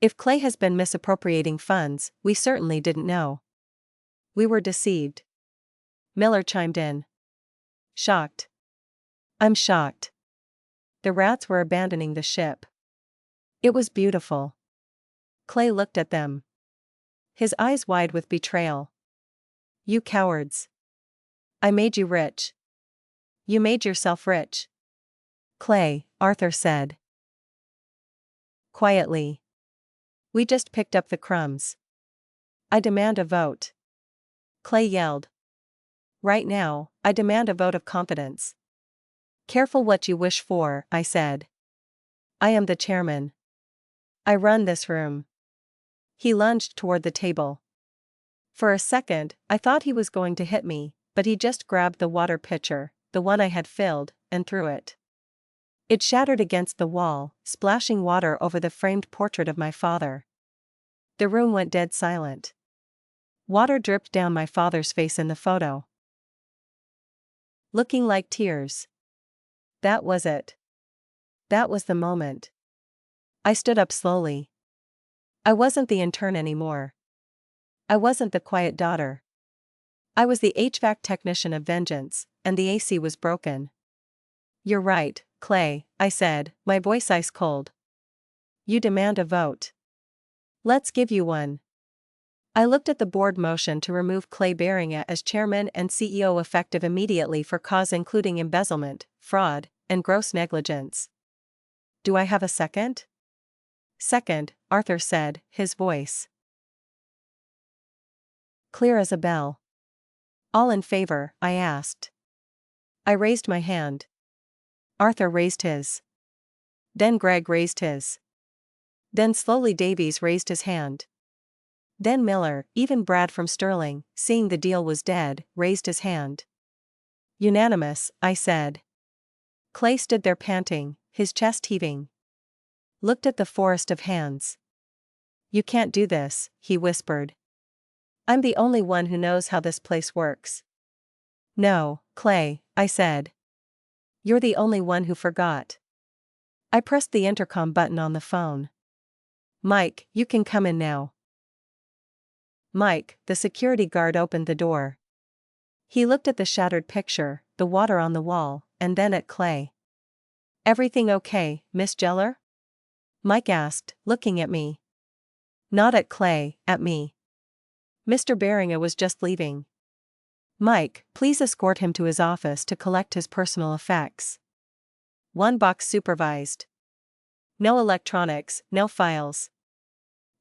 If Clay has been misappropriating funds, we certainly didn't know. We were deceived. Miller chimed in. Shocked. I'm shocked. The rats were abandoning the ship. It was beautiful. Clay looked at them. His eyes wide with betrayal. You cowards. I made you rich. You made yourself rich. Clay, Arthur said. Quietly. We just picked up the crumbs. I demand a vote. Clay yelled. Right now, I demand a vote of confidence. Careful what you wish for, I said. I am the chairman. I run this room. He lunged toward the table. For a second, I thought he was going to hit me, but he just grabbed the water pitcher, the one I had filled, and threw it. It shattered against the wall, splashing water over the framed portrait of my father. The room went dead silent. Water dripped down my father's face in the photo, looking like tears. That was it. That was the moment. I stood up slowly. I wasn't the intern anymore. I wasn't the quiet daughter. I was the HVAC technician of vengeance, and the AC was broken. You're right, Clay, I said, my voice ice cold. You demand a vote. Let's give you one. I looked at the board motion to remove Clay Beringer as chairman and CEO effective immediately for cause including embezzlement, fraud, and gross negligence. Do I have a second? Second, Arthur said, his voice clear as a bell. All in favor, I asked. I raised my hand. Arthur raised his. Then Greg raised his. Then slowly Davies raised his hand. Then Miller, even Brad from Sterling, seeing the deal was dead, raised his hand. Unanimous, I said. Clay stood there panting, his chest heaving. Looked at the forest of hands. You can't do this, he whispered. I'm the only one who knows how this place works. No, Clay, I said. You're the only one who forgot. I pressed the intercom button on the phone. Mike, you can come in now. Mike, the security guard opened the door. He looked at the shattered picture, the water on the wall, and then at Clay. Everything okay, Miss Geller? Mike asked, looking at me. Not at Clay, at me. Mr. Beringa was just leaving. Mike, please escort him to his office to collect his personal effects. One box supervised. No electronics, no files.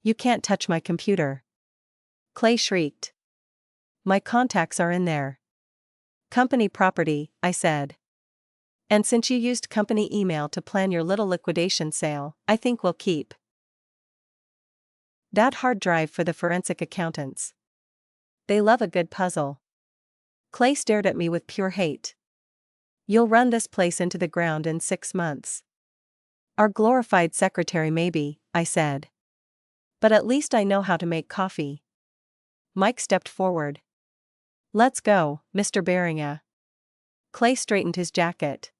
You can't touch my computer. Clay shrieked. My contacts are in there. Company property, I said. And since you used company email to plan your little liquidation sale, I think we'll keep that hard drive for the forensic accountants. They love a good puzzle. Clay stared at me with pure hate. You'll run this place into the ground in 6 months. Our glorified secretary maybe, I said. But at least I know how to make coffee. Mike stepped forward. Let's go, Mr. Beringa. Clay straightened his jacket.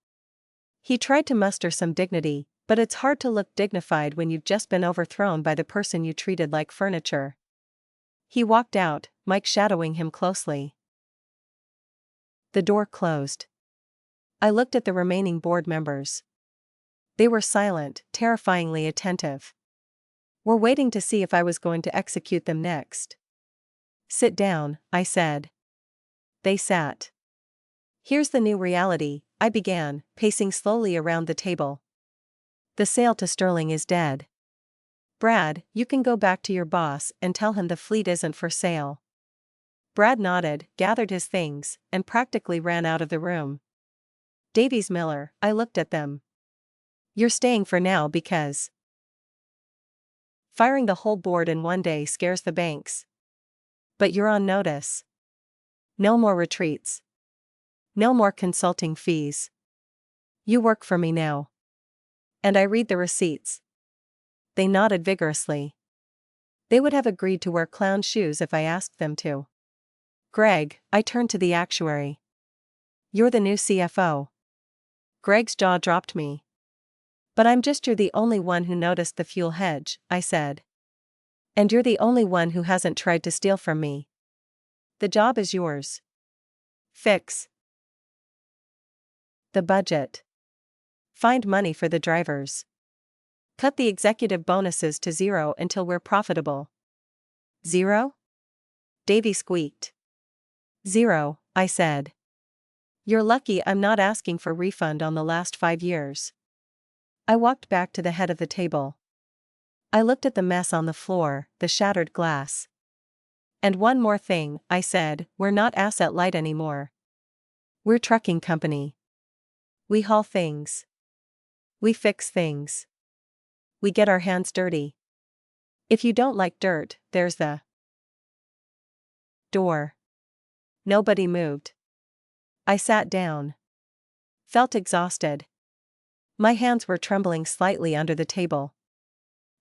He tried to muster some dignity, but it's hard to look dignified when you've just been overthrown by the person you treated like furniture. He walked out, Mike shadowing him closely. The door closed. I looked at the remaining board members. They were silent, terrifyingly attentive. Were waiting to see if I was going to execute them next. Sit down, I said. They sat. Here's the new reality, I began, pacing slowly around the table. The sale to Sterling is dead. Brad, you can go back to your boss and tell him the fleet isn't for sale. Brad nodded, gathered his things, and practically ran out of the room. Davies Miller, I looked at them. You're staying for now because firing the whole board in one day scares the banks. But you're on notice. No more retreats. No more consulting fees. You work for me now. And I read the receipts. They nodded vigorously. They would have agreed to wear clown shoes if I asked them to. Greg, I turned to the actuary. You're the new CFO. Greg's jaw dropped me. But you're the only one who noticed the fuel hedge, I said. And you're the only one who hasn't tried to steal from me. The job is yours. Fix the budget. Find money for the drivers. Cut the executive bonuses to 0 until we're profitable. 0? Davy squeaked. 0, I said. You're lucky I'm not asking for refund on the last 5 years. I walked back to the head of the table. I looked at the mess on the floor, the shattered glass. And one more thing, I said, we're not asset light anymore. We're trucking company. We haul things. We fix things. We get our hands dirty. If you don't like dirt, there's the door. Nobody moved. I sat down. Felt exhausted. My hands were trembling slightly under the table.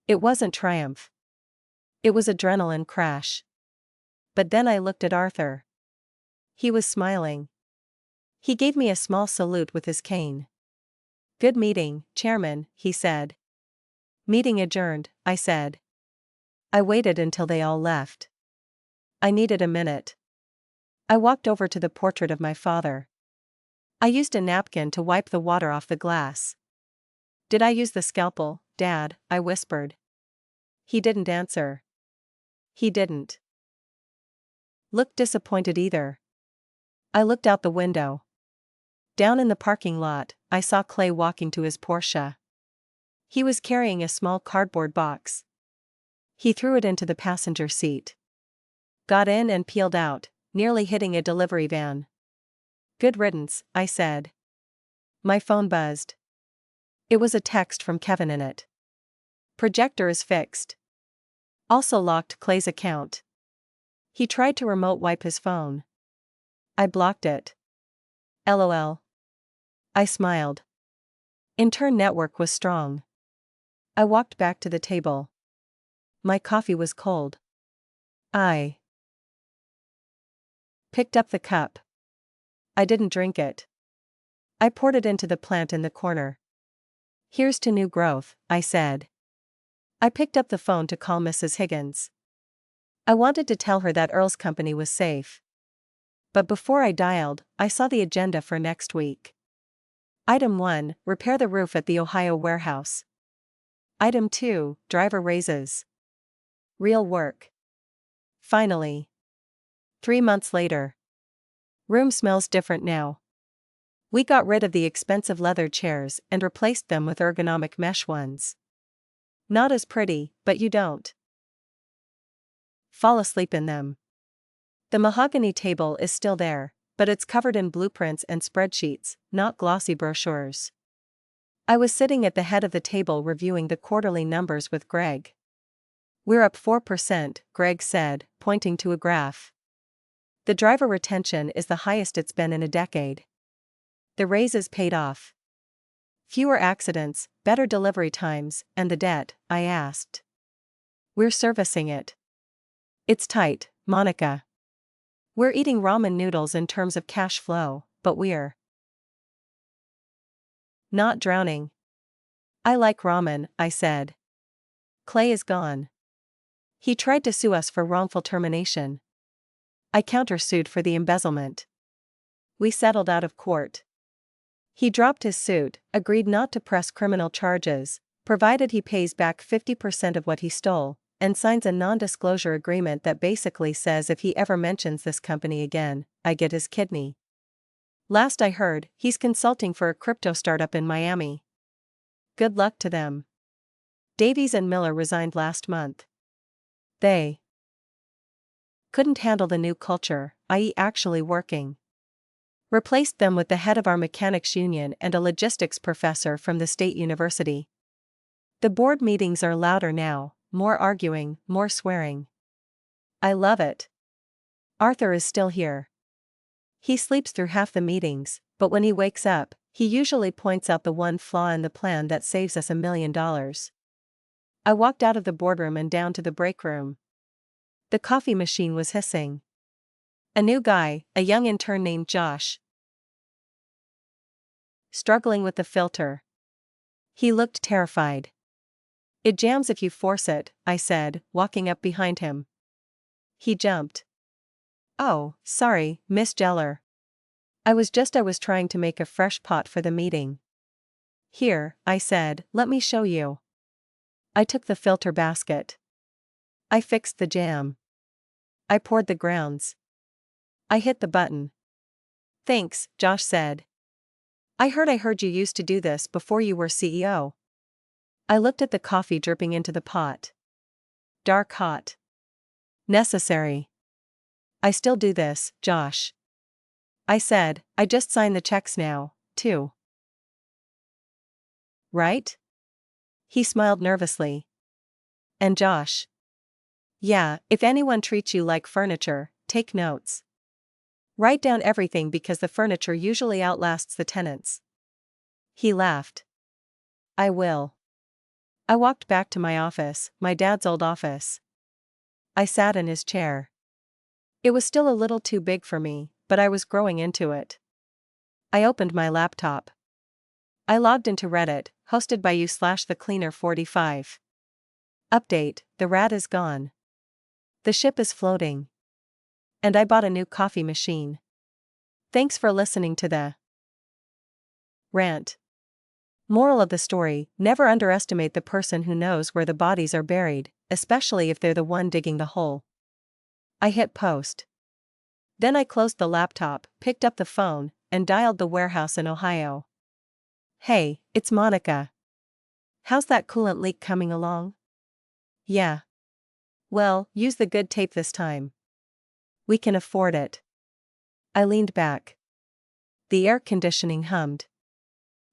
It wasn't triumph. It was adrenaline crash. But then I looked at Arthur. He was smiling. He gave me a small salute with his cane. Good meeting, Chairman, he said. Meeting adjourned, I said. I waited until they all left. I needed a minute. I walked over to the portrait of my father. I used a napkin to wipe the water off the glass. Did I use the scalpel, Dad? I whispered. He didn't answer. He didn't look disappointed either. I looked out the window. Down in the parking lot, I saw Clay walking to his Porsche. He was carrying a small cardboard box. He threw it into the passenger seat. Got in and peeled out, nearly hitting a delivery van. Good riddance, I said. My phone buzzed. It was a text from Kevin in it. Projector is fixed. Also locked Clay's account. He tried to remote wipe his phone. I blocked it. LOL. I smiled. Intern network was strong. I walked back to the table. My coffee was cold. I picked up the cup. I didn't drink it. I poured it into the plant in the corner. Here's to new growth, I said. I picked up the phone to call Mrs. Higgins. I wanted to tell her that Earl's company was safe. But before I dialed, I saw the agenda for next week. Item 1, repair the roof at the Ohio warehouse. Item 2, driver raises. Real work. Finally. 3 months later. Room smells different now. We got rid of the expensive leather chairs and replaced them with ergonomic mesh ones. Not as pretty, but you don't fall asleep in them. The mahogany table is still there, but it's covered in blueprints and spreadsheets, not glossy brochures. I was sitting at the head of the table reviewing the quarterly numbers with Greg. "We're up 4%, Greg said, pointing to a graph. The driver retention is the highest it's been in a decade. The raises paid off. Fewer accidents, better delivery times, and the debt," I asked. "We're servicing it. It's tight, Monica. We're eating ramen noodles in terms of cash flow, but we're not drowning." "I like ramen," I said. "Clay is gone. He tried to sue us for wrongful termination. I countersued for the embezzlement. We settled out of court. He dropped his suit, agreed not to press criminal charges, provided he pays back 50% of what he stole, and signs a non-disclosure agreement that basically says if he ever mentions this company again, I get his kidney. Last I heard, he's consulting for a crypto startup in Miami. Good luck to them. Davies and Miller resigned last month. They couldn't handle the new culture, i.e. actually working. Replaced them with the head of our mechanics union and a logistics professor from the state university. The board meetings are louder now, more arguing, more swearing. I love it. Arthur is still here. He sleeps through half the meetings, but when he wakes up, he usually points out the one flaw in the plan that saves us $1 million. I walked out of the boardroom and down to the break room. The coffee machine was hissing. A new guy, a young intern named Josh, struggling with the filter. He looked terrified. "It jams if you force it," I said, walking up behind him. He jumped. "Oh, sorry, Miss Geller. I was trying to make a fresh pot for the meeting." "Here," I said, "let me show you." I took the filter basket. I fixed the jam. I poured the grounds. I hit the button. "Thanks," Josh said. I heard you used to do this before you were CEO." I looked at the coffee dripping into the pot. Dark hot. Necessary. "I still do this, Josh." I said, "I just sign the checks now, too. Right?" He smiled nervously. "And Josh?" "Yeah, if anyone treats you like furniture, take notes. Write down everything because the furniture usually outlasts the tenants." He laughed. "I will." I walked back to my office, my dad's old office. I sat in his chair. It was still a little too big for me, but I was growing into it. I opened my laptop. I logged into Reddit, hosted by you/thecleaner45. Update: the rat is gone. The ship is floating. And I bought a new coffee machine. Thanks for listening to the rant. Moral of the story: never underestimate the person who knows where the bodies are buried, especially if they're the one digging the hole. I hit post. Then I closed the laptop, picked up the phone, and dialed the warehouse in Ohio. "Hey, it's Monica. How's that coolant leak coming along?" "Yeah. Well, use the good tape this time. We can afford it." I leaned back. The air conditioning hummed.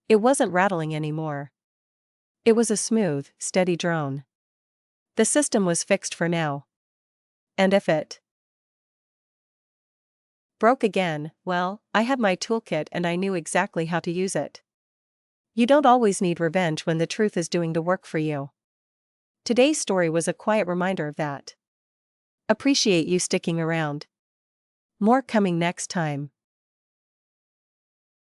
It wasn't rattling anymore. It was a smooth, steady drone. The system was fixed for now. And if it broke again, well, I had my toolkit and I knew exactly how to use it. You don't always need revenge when the truth is doing the work for you. Today's story was a quiet reminder of that. Appreciate you sticking around. More coming next time.